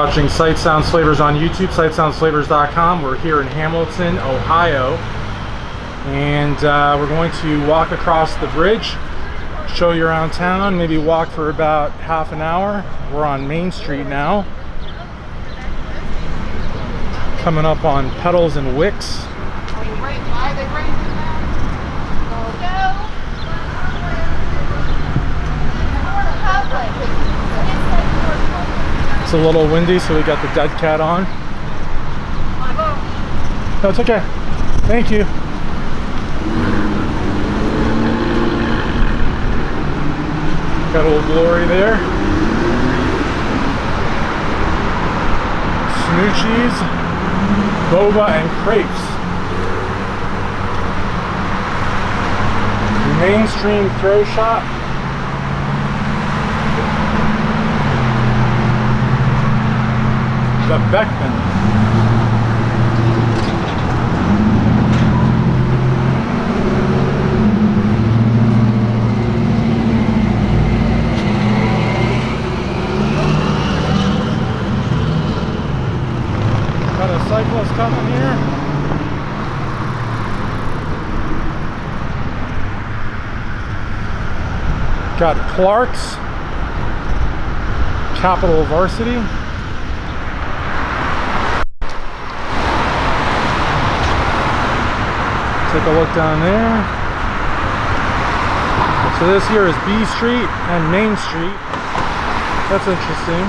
Watching Sight Sounds Flavors on YouTube, sightsoundsflavors.com. We're here in Hamilton, Ohio, and we're going to walk across the bridge, show you around town, maybe walk for about half an hour. We're on Main Street now, coming up on Petals and Wicks. It's a little windy, so we got the dead cat on. No, it's okay. Thank you. Got Old Glory there. Snoochies, boba, and crepes. Mainstream throw shop. The Beckman. Got a cyclist coming here. Got Clark's, Capital Varsity. Take a look down there. So this here is B Street and Main Street. That's interesting.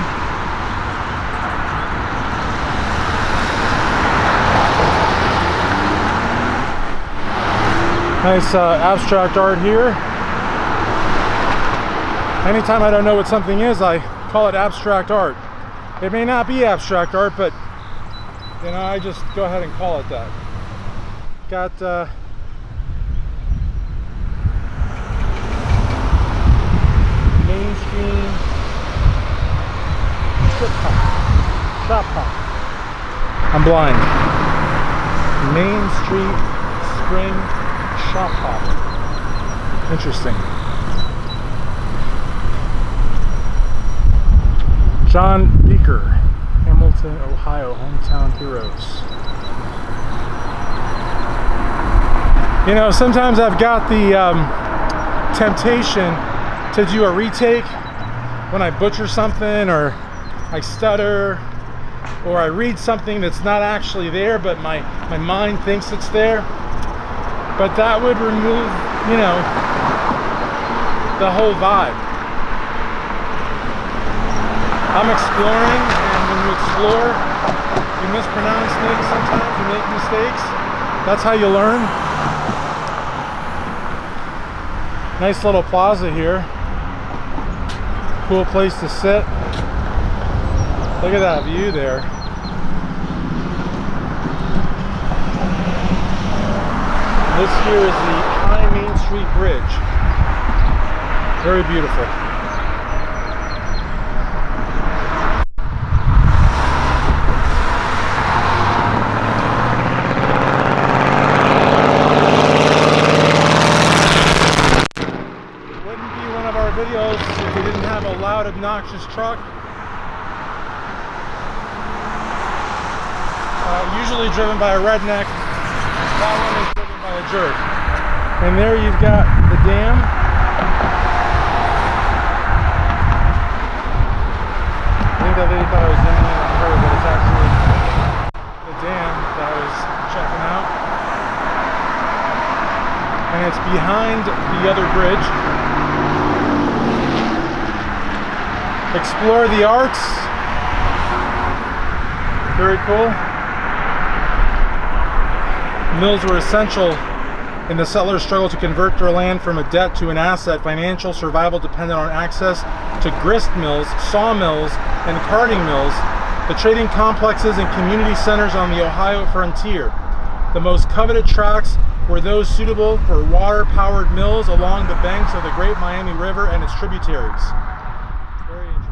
Nice abstract art here. Anytime I don't know what something is, I call it abstract art. It may not be abstract art, but you know, I just go ahead and call it that. Got mainstream shop hop. I'm blind. Main Street Spring Shop Hop. Interesting. John Beaker, Hamilton, Ohio, Hometown Heroes. You know, sometimes I've got the temptation to do a retake when I butcher something, or I stutter, or I read something that's not actually there, but my mind thinks it's there. But that would remove, you know, the whole vibe. I'm exploring, and when you explore, you mispronounce things sometimes, you make mistakes. That's how you learn. Nice little plaza here. Cool place to sit. Look at that view there. This here is the High Main Street Bridge. Very beautiful. Videos if we didn't have a loud, obnoxious truck. Usually driven by a redneck. That one is driven by a jerk. And there you've got the dam. I think that lady thought I was zooming in on her, but it's actually the dam that I was checking out. And it's behind the other bridge. Explore the arts. Very cool. Mills were essential in the settlers' struggle to convert their land from a debt to an asset. Financial survival depended on access to grist mills, sawmills, and carding mills, the trading complexes and community centers on the Ohio frontier. The most coveted tracts were those suitable for water-powered mills along the banks of the Great Miami River and its tributaries. Very interesting.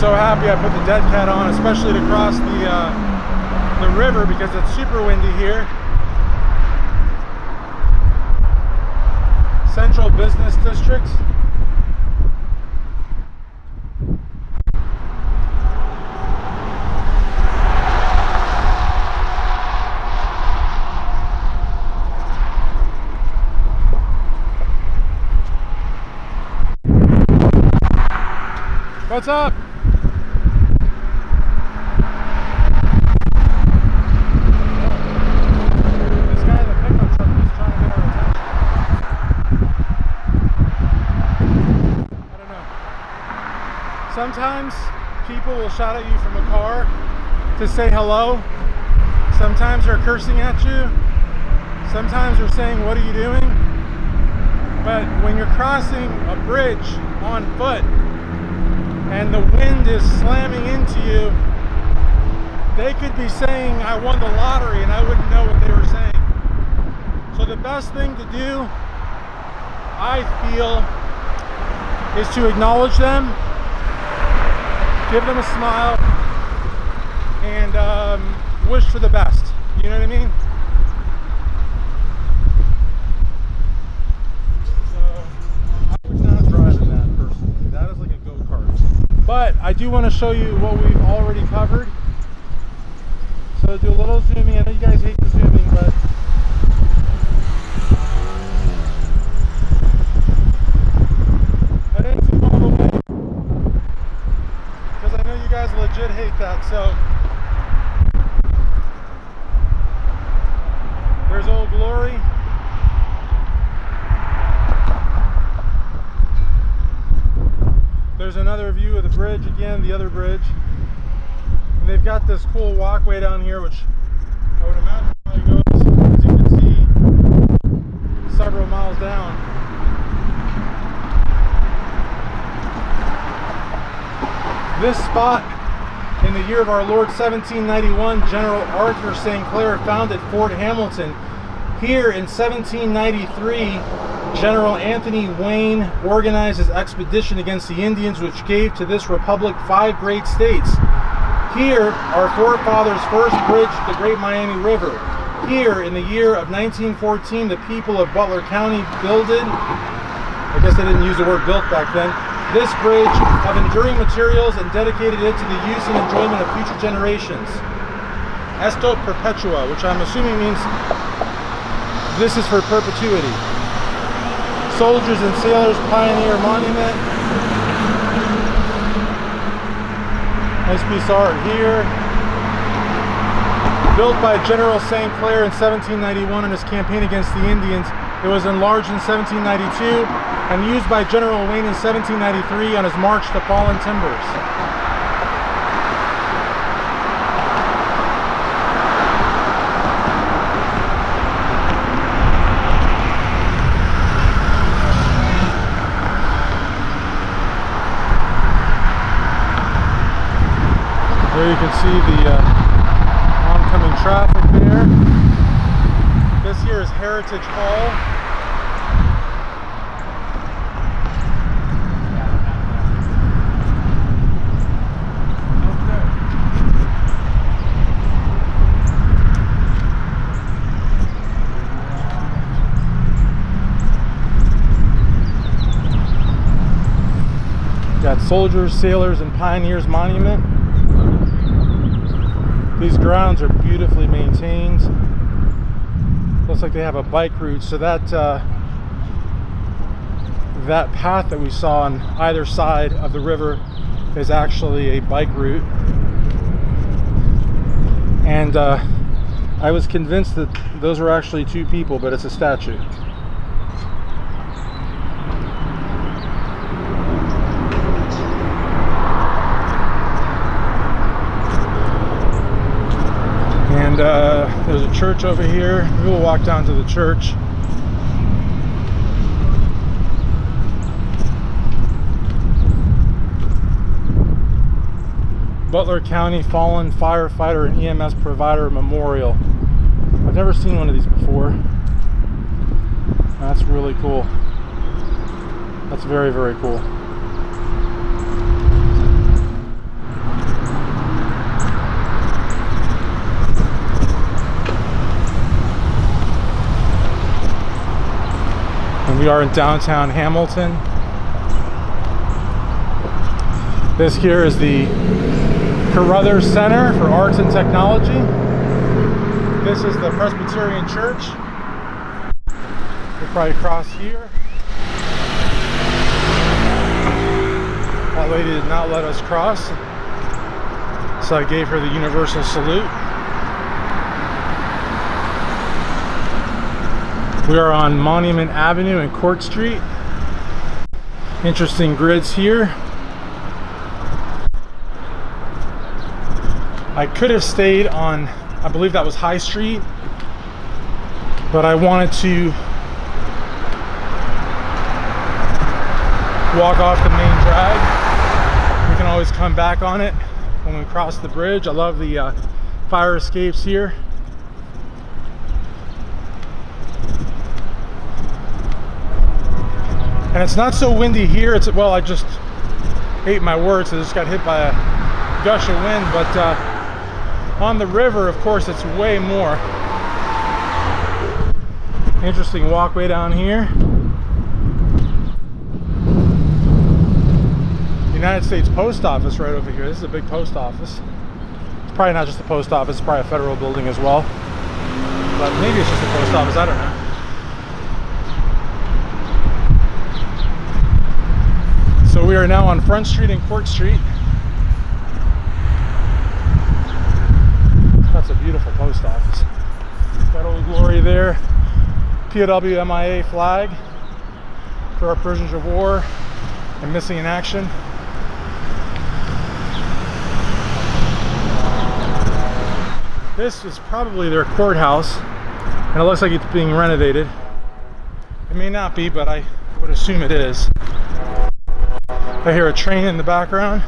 so happy I put the dead cat on, especially to cross the river because it's super windy here. Central Business District. What's up? This guy in the pickup truck is trying to get our attention. I don't know. Sometimes people will shout at you from a car to say hello. Sometimes they're cursing at you. Sometimes they're saying, "What are you doing?" But when you're crossing a bridge on foot and the wind is slamming into you, they could be saying, "I won the lottery," and I wouldn't know what they were saying. So the best thing to do, I feel, is to acknowledge them, give them a smile, and wish for the best. You know what I mean? But I do want to show you what we've already covered. So do a little zooming. I know you guys hate the zooming, but I didn't zoom all the way because I know you guys legit hate that. So there's Old Glory. There's another view of the bridge again, the other bridge. And they've got this cool walkway down here, which I would imagine probably goes, as you can see, several miles down. This spot, in the year of our Lord 1791, General Arthur St. Clair founded Fort Hamilton. Here in 1793, General Anthony Wayne organized his expedition against the Indians, which gave to this republic 5 great states. Here, our forefathers first bridged the Great Miami River. Here, in the year of 1914, the people of Butler County builded, I guess they didn't use the word built back then, this bridge of enduring materials and dedicated it to the use and enjoyment of future generations. Esto perpetua, which I'm assuming means this is for perpetuity. Soldiers and Sailors Pioneer Monument. Nice piece of art here. Built by General St. Clair in 1791 in his campaign against the Indians. It was enlarged in 1792 and used by General Wayne in 1793 on his march to Fallen Timbers. There you can see the oncoming traffic there. This here is Heritage Hall. Got Soldiers, Sailors, and Pioneers Monument. These grounds are beautifully maintained. Looks like they have a bike route, so that that path that we saw on either side of the river is actually a bike route. And I was convinced that those were actually 2 people, but it's a statue. And there's a church over here. We'll walk down to the church. Butler County Fallen Firefighter and EMS Provider Memorial. I've never seen one of these before. That's really cool. That's very, very cool. We are in downtown Hamilton. This here is the Carruthers Center for Arts and Technology. This is the Presbyterian Church. We'll probably cross here. That lady did not let us cross, so I gave her the universal salute. We are on Monument Avenue and Court Street. Interesting grids here. I could have stayed on, I believe that was High Street, but I wanted to walk off the main drag. We can always come back on it when we cross the bridge. I love the fire escapes here. And it's not so windy here. It's, well, I just ate my words. I just got hit by a gush of wind, but on the river, of course, it's way more. Interesting walkway down here. United States Post Office right over here. This is a big post office. It's probably not just a post office, it's probably a federal building as well. But maybe it's just a post office, I don't know. So we are now on Front Street and Court Street. That's a beautiful post office. Got Old Glory there. POW MIA flag for our prisoners of war and missing in action. This is probably their courthouse, and it looks like it's being renovated. It may not be, but I would assume it is. I hear a train in the background.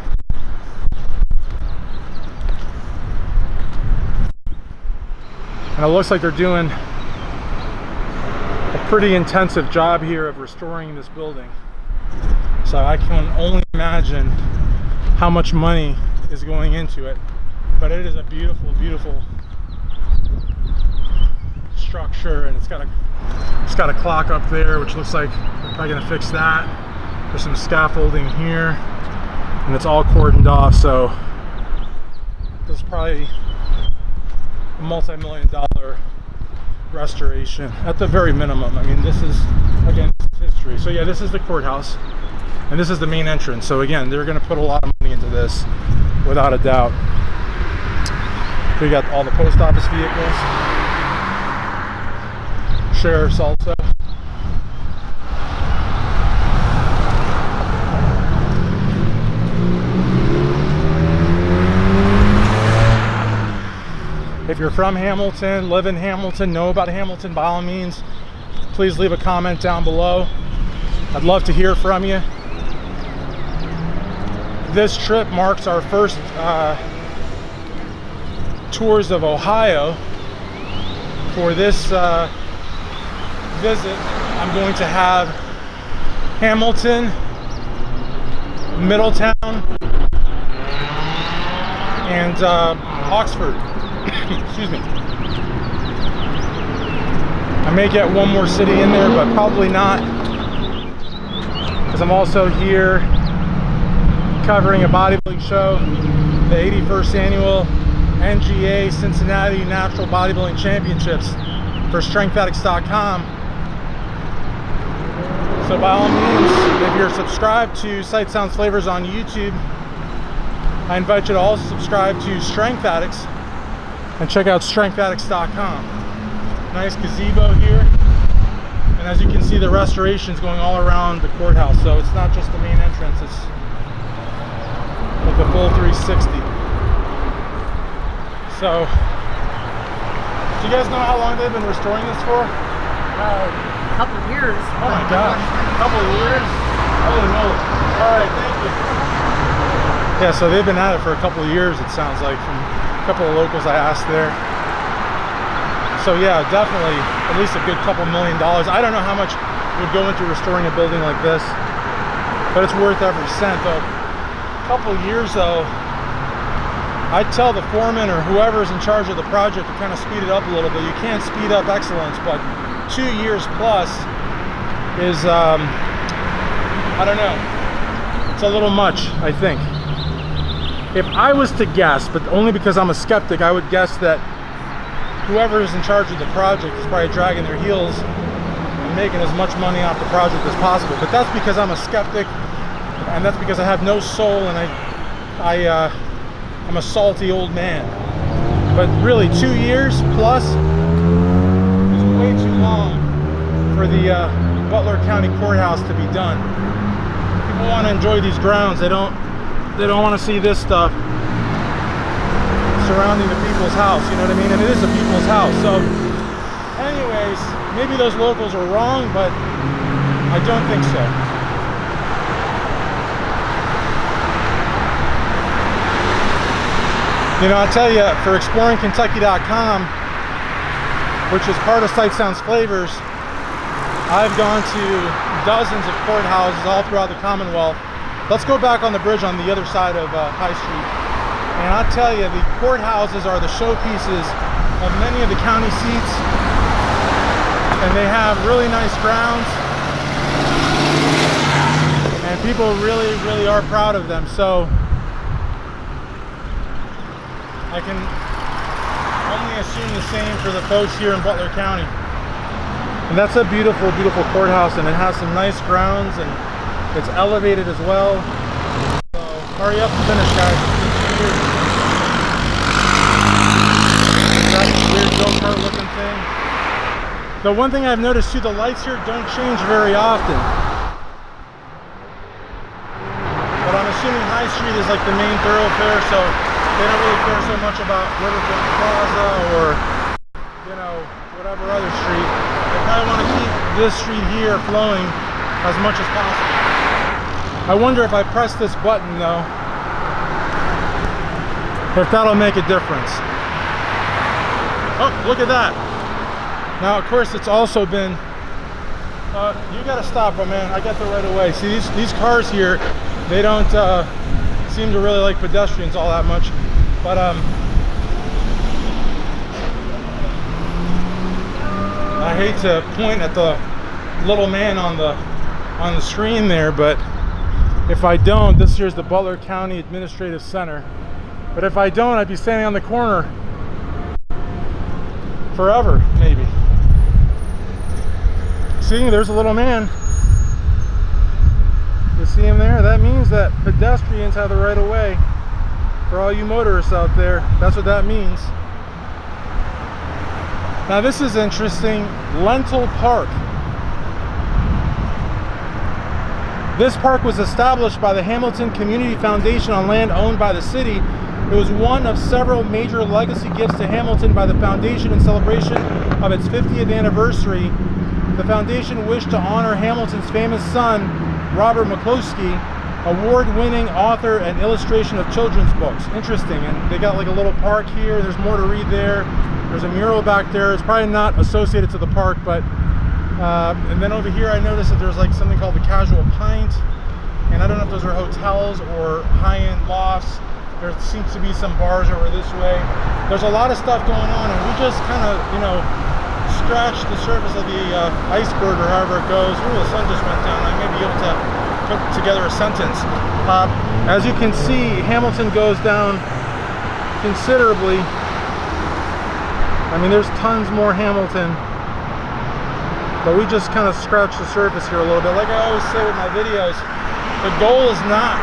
And it looks like they're doing a pretty intensive job here of restoring this building. So I can only imagine how much money is going into it. But it is a beautiful, beautiful structure, and it's got a clock up there, which looks like they're probably gonna fix that. There's some scaffolding here, and it's all cordoned off, so this is probably a multi-million-dollar restoration at the very minimum. I mean, this is, again, history. So yeah, this is the courthouse, and this is the main entrance. So again, they're going to put a lot of money into this, without a doubt. We got all the post office vehicles, sheriffs also. If you're from Hamilton, live in Hamilton, know about Hamilton, by all means, please leave a comment down below. I'd love to hear from you. This trip marks our first tours of Ohio. For this visit, I'm going to have Hamilton, Middletown, and Oxford. Excuse me. I may get one more city in there, but probably not, because I'm also here covering a bodybuilding show, the 81st annual NGA Cincinnati Natural Bodybuilding Championships for StrengthAddicts.com. So by all means, if you're subscribed to Sight Sounds Flavors on YouTube, I invite you to also subscribe to Strength Addicts and check out StrengthAddicts.com. Nice gazebo here, and as you can see, the restoration is going all around the courthouse, so it's not just the main entrance, it's like the full 360. So, do you guys know how long they've been restoring this for? A couple of years. Oh my gosh, a couple of years? Holy moly. Alright, thank you. Yeah, so they've been at it for a couple of years, it sounds like, from a couple of locals I asked there. So yeah, definitely at least a good couple $1 million. I don't know how much would go into restoring a building like this, but it's worth every cent. Though a couple of years though, I'd tell the foreman or whoever's in charge of the project to kind of speed it up a little bit. You can't speed up excellence, but 2 years plus is, I don't know, it's a little much, I think. If I was to guess, but only because I'm a skeptic, I would guess that whoever is in charge of the project is probably dragging their heels and making as much money off the project as possible. But that's because I'm a skeptic, and that's because I have no soul, and I'm a salty old man. But really, 2 years plus is way too long for the Butler County Courthouse to be done. People want to enjoy these grounds. They don't want to see this stuff surrounding the people's house, you know what I mean? And it is the people's house. So anyways, maybe those locals are wrong, but I don't think so. You know, I'll tell you, for exploringkentucky.com, which is part of Sight Sounds Flavors, I've gone to dozens of courthouses all throughout the Commonwealth. Let's go back on the bridge on the other side of High Street. And I'll tell you, the courthouses are the showpieces of many of the county seats. And they have really nice grounds. And people really, really are proud of them. So I can only assume the same for the folks here in Butler County. And that's a beautiful, beautiful courthouse, and it has some nice grounds, and it's elevated as well. So hurry up and finish, guys. That weird go-kart looking thing. The one thing I've noticed too, the lights here don't change very often. But I'm assuming High Street is like the main thoroughfare, so they don't really care so much about Riverfront Plaza or, you know, whatever other street. They probably want to keep this street here flowing as much as possible. I wonder if I press this button though, if that'll make a difference. Oh, look at that. Now, of course, it's also been, you gotta stop, my man. I got the right of way. See, these cars here, they don't seem to really like pedestrians all that much. But I hate to point at the little man on the screen there, but if I don't, this here's the Butler County Administrative Center. But if I don't, I'd be standing on the corner forever, maybe. See, there's a little man. You see him there? That means that pedestrians have the right of way. For all you motorists out there, that's what that means. Now this is interesting. Lentil Park. This park was established by the Hamilton Community Foundation on land owned by the city. It was one of several major legacy gifts to Hamilton by the foundation in celebration of its 50th anniversary. The foundation wished to honor Hamilton's famous son, Robert McCloskey, award-winning author and illustration of children's books. Interesting. And they got like a little park here. There's more to read there. There's a mural back there. It's probably not associated to the park, but and then over here I noticed that there's like something called the Casual Pint, and I don't know if those are hotels or high-end lofts. There seems to be some bars over this way. There's a lot of stuff going on, and we just kind of, you know, scratched the surface of the iceberg, or however it goes. Ooh, the sun just went down. I may be able to put together a sentence. As you can see, Hamilton goes down considerably. I mean, there's tons more Hamilton, but we just kind of scratched the surface here a little bit. Like I always say with my videos, the goal is not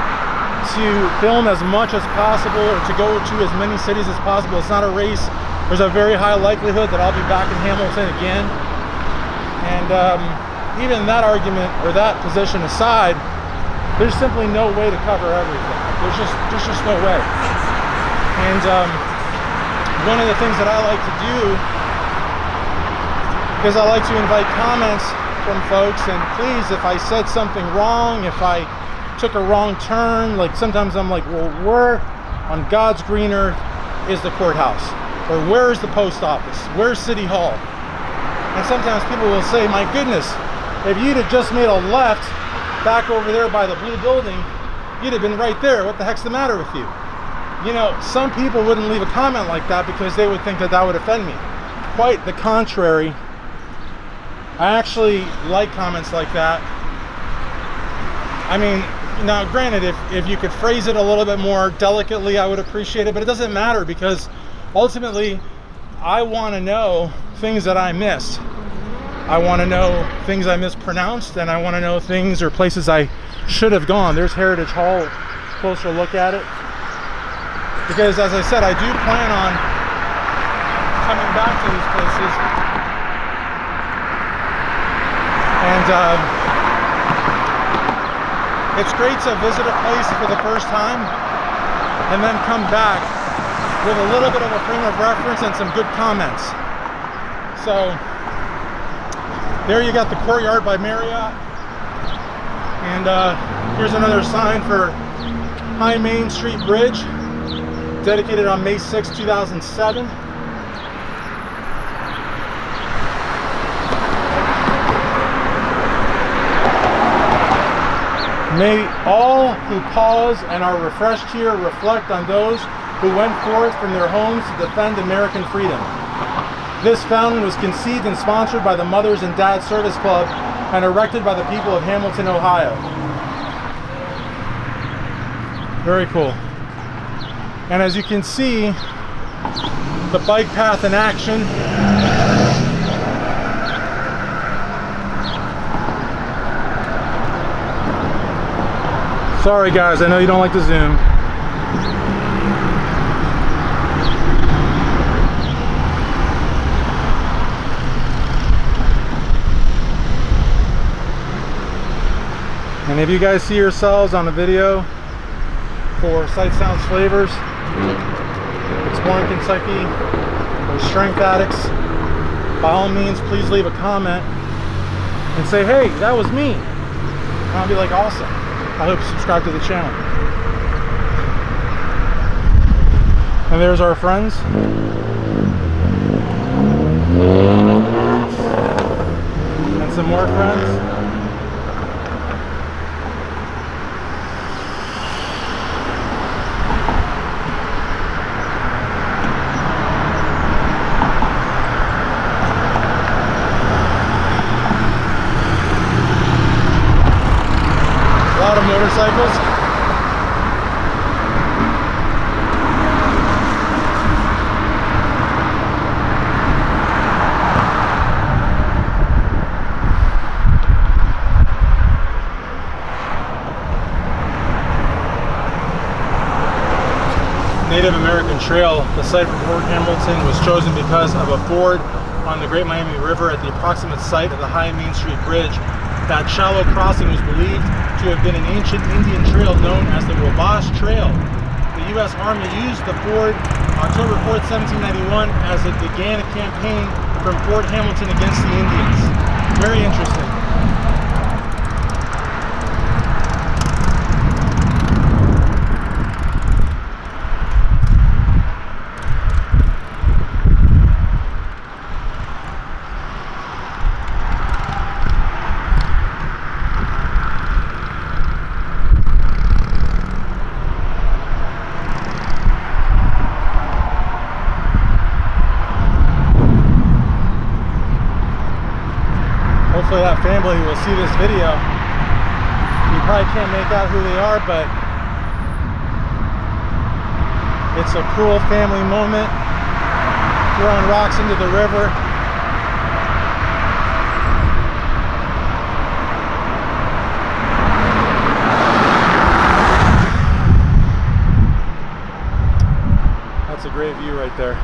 to film as much as possible or to go to as many cities as possible. It's not a race. There's a very high likelihood that I'll be back in Hamilton again. And even that argument or that position aside, there's simply no way to cover everything. There's just no way. And one of the things that I like to do is I like to invite comments from folks, and please, if I said something wrong, if I took a wrong turn, like sometimes I'm like, well, where on God's green earth is the courthouse? Or where is the post office? Where's City Hall? And sometimes people will say, my goodness, if you'd have just made a left back over there by the blue building, you'd have been right there. What the heck's the matter with you? You know, some people wouldn't leave a comment like that because they would think that that would offend me. Quite the contrary. I actually like comments like that. I mean, now granted, if you could phrase it a little bit more delicately, I would appreciate it, but it doesn't matter, because ultimately I want to know things that I missed. I want to know things I mispronounced, and I want to know things or places I should have gone. There's Heritage Hall, closer look at it. Because as I said, I do plan on coming back to these places. And it's great to visit a place for the first time and then come back with a little bit of a frame of reference and some good comments. So there you got the Courtyard by Marriott, and here's another sign for High Main Street Bridge, dedicated on May 6, 2007. May all who pause and are refreshed here reflect on those who went forth from their homes to defend American freedom. This fountain was conceived and sponsored by the Mothers and Dads Service Club and erected by the people of Hamilton, Ohio. Very cool. And as you can see, the bike path in action. Sorry guys, I know you don't like to zoom. And if you guys see yourselves on the video for Sight Sounds Flavors, exploring Kentucky, or strength addicts, by all means please leave a comment and say, hey, that was me. And I'll be like, awesome. I hope you subscribe to the channel. And there's our friends. And some more friends. A lot of motorcycles. Native American Trail, the site for Fort Hamilton, was chosen because of a ford on the Great Miami River at the approximate site of the High Main Street Bridge. That shallow crossing was believed to have been an ancient Indian trail known as the Wabash Trail. The U.S. Army used the ford October 4th, 1791 as it began a campaign from Fort Hamilton against the Indians. Very interesting. Hopefully that family will see this video. You probably can't make out who they are, but it's a cool family moment. Throwing rocks into the river. That's a great view right there.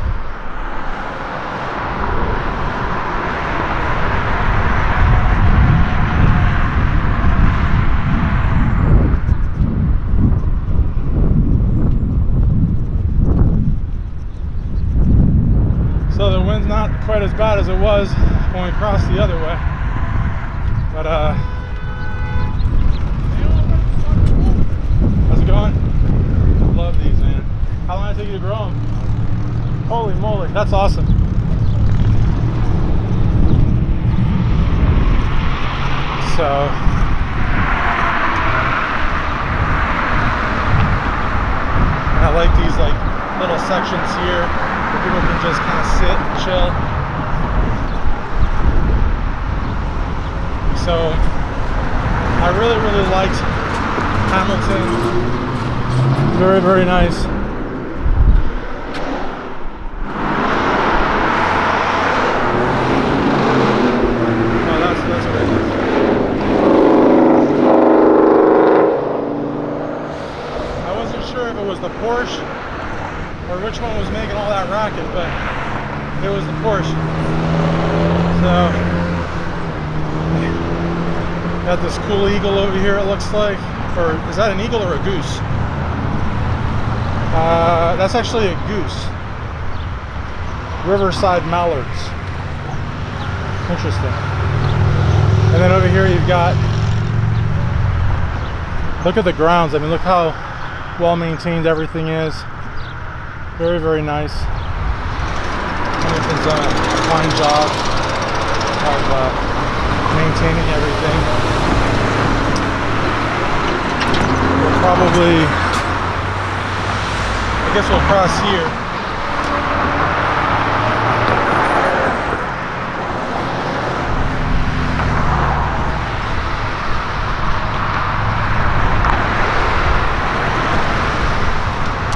So the wind's not quite as bad as it was when we crossed the other way. But how's it going? I love these, man. How long did it take you to grow them? Holy moly, that's awesome. So I like these little sections here where people can just kind of sit and chill. So I really liked Hamilton. Very nice. Oh, that's great. I wasn't sure if it was the Porsche or which one was making all that racket, but it was the Porsche. So got this cool eagle over here, it looks like. Or is that an eagle or a goose? That's actually a goose. Riverside mallards. Interesting. And then over here you've got, look at the grounds. I mean, look how well maintained everything is. Very nice. Hamilton's done a fine job of maintaining everything. We'll probably, I guess we'll cross here.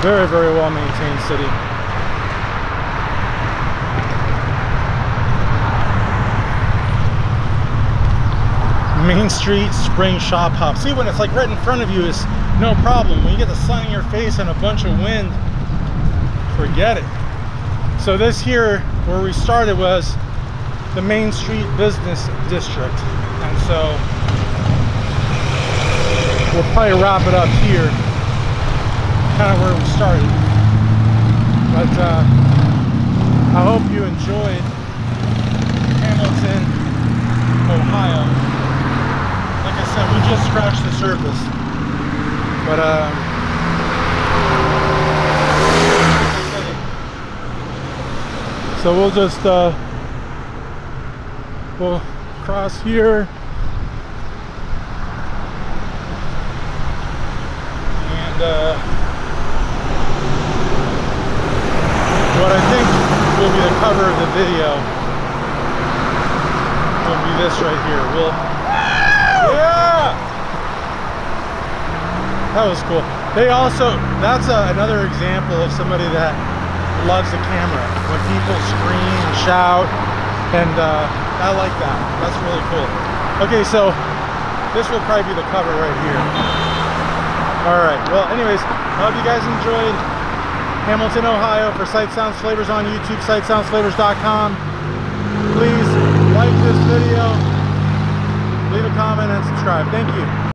Very well maintained city. Main Street Spring Shop Hop. See, when it's like right in front of you is no problem. When you get the sun in your face and a bunch of wind, forget it. So this here, where we started, was the Main Street Business District. And so we'll probably wrap it up here, kind of where we started. But I hope you enjoyed Hamilton, Ohio. Like I said, we just scratched the surface. But so we'll just we'll cross here. And what I think will be the cover of the video will be this right here. Yeah! That was cool. They also, that's another example of somebody that loves the camera. When people scream and shout, and I like that. That's really cool. Okay, so this will probably be the cover right here. Alright, well anyways, I hope you guys enjoyed Hamilton, Ohio. For Sight Sounds Flavors on YouTube, sightsoundsflavors.com. Please like this video, leave a comment, and subscribe. Thank you.